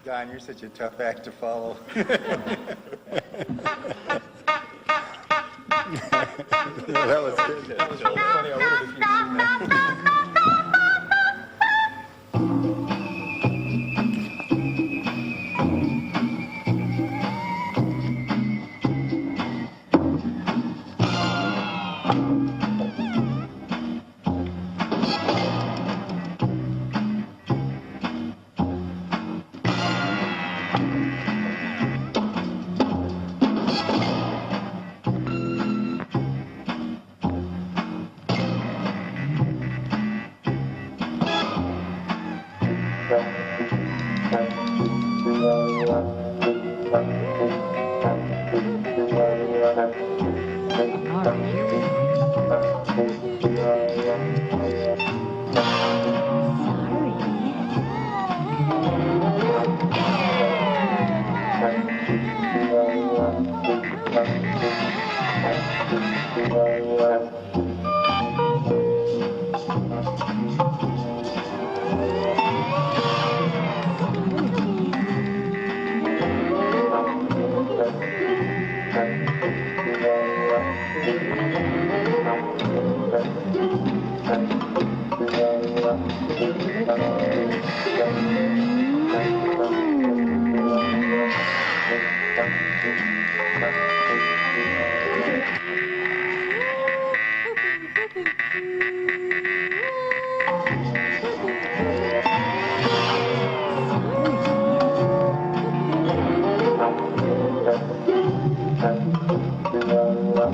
Don, you're such a tough act to follow. That was good. That was really funny. I wondered if you'd seen that.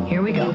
Here we go.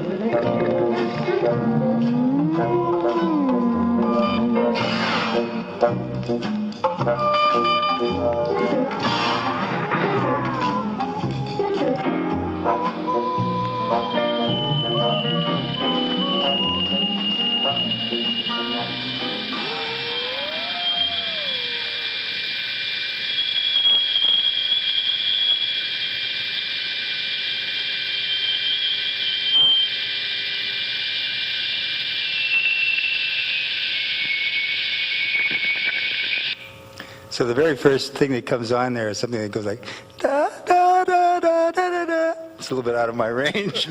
So the very first thing that comes on there is something that goes like da da da da da da da. It's a little bit out of my range.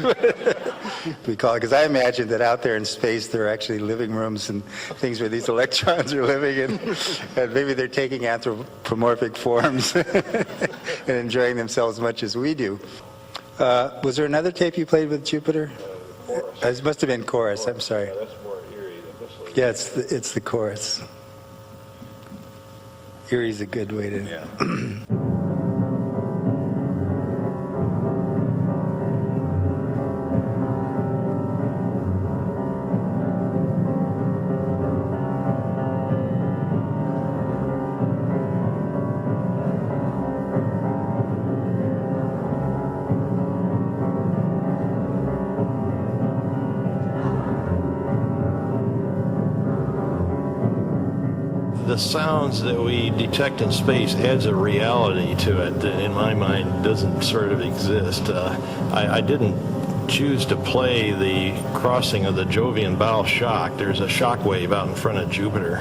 We call it, because I imagine that out there in space there are actually living rooms and things where these electrons are living, and maybe they're taking anthropomorphic forms and enjoying themselves as much as we do. Was there another tape you played with Jupiter? It must have been chorus. I'm sorry. Yeah, that's more eerie than this one. Yeah, it's the chorus. Erie's a good way to... Yeah. The sounds that we detect in space adds a reality to it that in my mind doesn't sort of exist. I didn't choose to play the crossing of the Jovian bow shock. There's a shock wave out in front of Jupiter,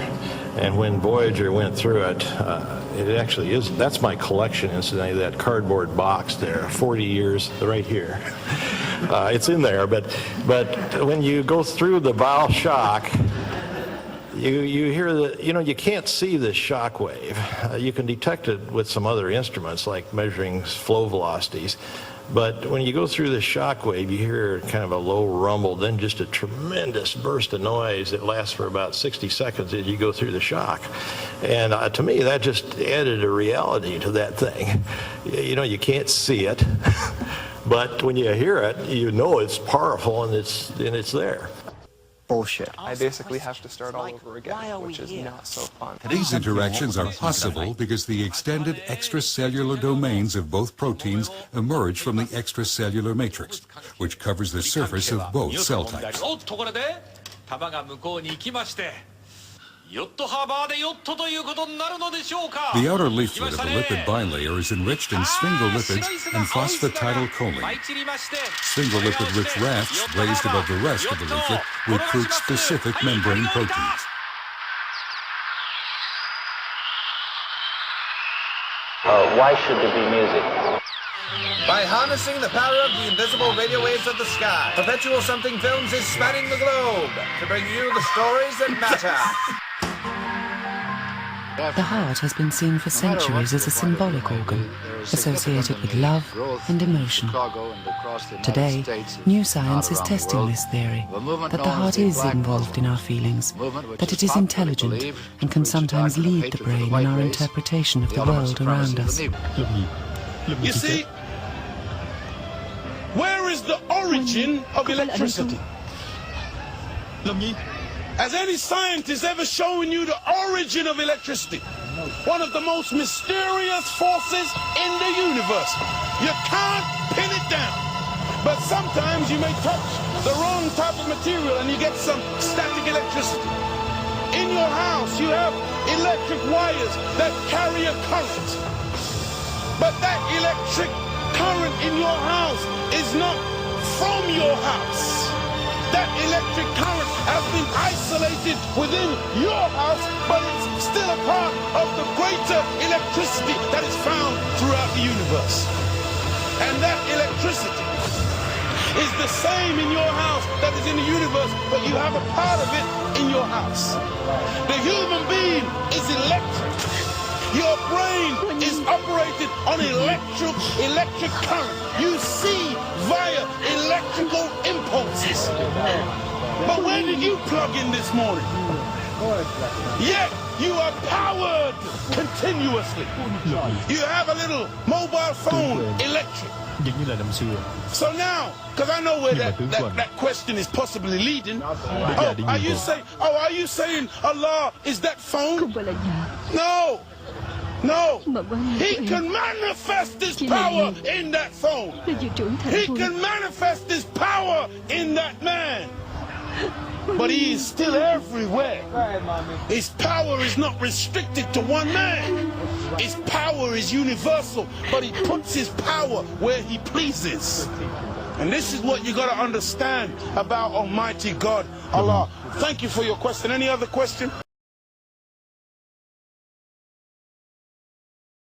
and when Voyager went through it, it actually is, that's my collection, incidentally, that cardboard box there, 40 years, right here. It's in there, but when you go through the bow shock, you hear the, you can't see this shock wave. You can detect it with some other instruments like measuring flow velocities. But when you go through the shock wave, you hear kind of a low rumble, then just a tremendous burst of noise that lasts for about 60 seconds as you go through the shock. And to me, that just added a reality to that thing. You can't see it, but when you hear it, you know it's powerful and it's there. Bullshit. I basically have to start all over again, which is not so fun. These interactions are possible because the extended extracellular domains of both proteins emerge from the extracellular matrix, which covers the surface of both cell types. The outer leaflet of the lipid bilayer is enriched in sphingolipids and phosphatidylcholine. Sphingolipid-rich rafts raised above the rest of the leaflet recruit specific membrane proteins. Why should there be music? By harnessing the power of the invisible radio waves of the sky, Perpetual Something Films is spanning the globe to bring you the stories that matter. The heart has been seen for centuries as a symbolic organ, associated with love and emotion. Today, new science is testing this theory, that the heart is involved in our feelings, that it is intelligent and can sometimes lead the brain in our interpretation of the world around us. You see, where is the origin of electricity? Has any scientist ever shown you the origin of electricity? One of the most mysterious forces in the universe. You can't pin it down. But sometimes you may touch the wrong type of material and you get some static electricity. In your house you have electric wires that carry a current. But that electric current in your house is not from your house. That electric current has been isolated within your house, but it's still a part of the greater electricity that is found throughout the universe. And that electricity is the same in your house that is in the universe, but you have a part of it in your house. The human being is electric. Your brain is operated on electric current. You see via electrical impulses. But where did you plug in this morning? Yet you are powered continuously. You have a little mobile phone, electric. So now, because I know where that question is possibly leading. Are you saying Allah is that phone? No. No, he can manifest his power in that phone. He can manifest his power in that man. But he is still everywhere. His power is not restricted to one man. His power is universal, but he puts his power where he pleases. And this is what you got to understand about Almighty God, Allah. Thank you for your question. Any other question?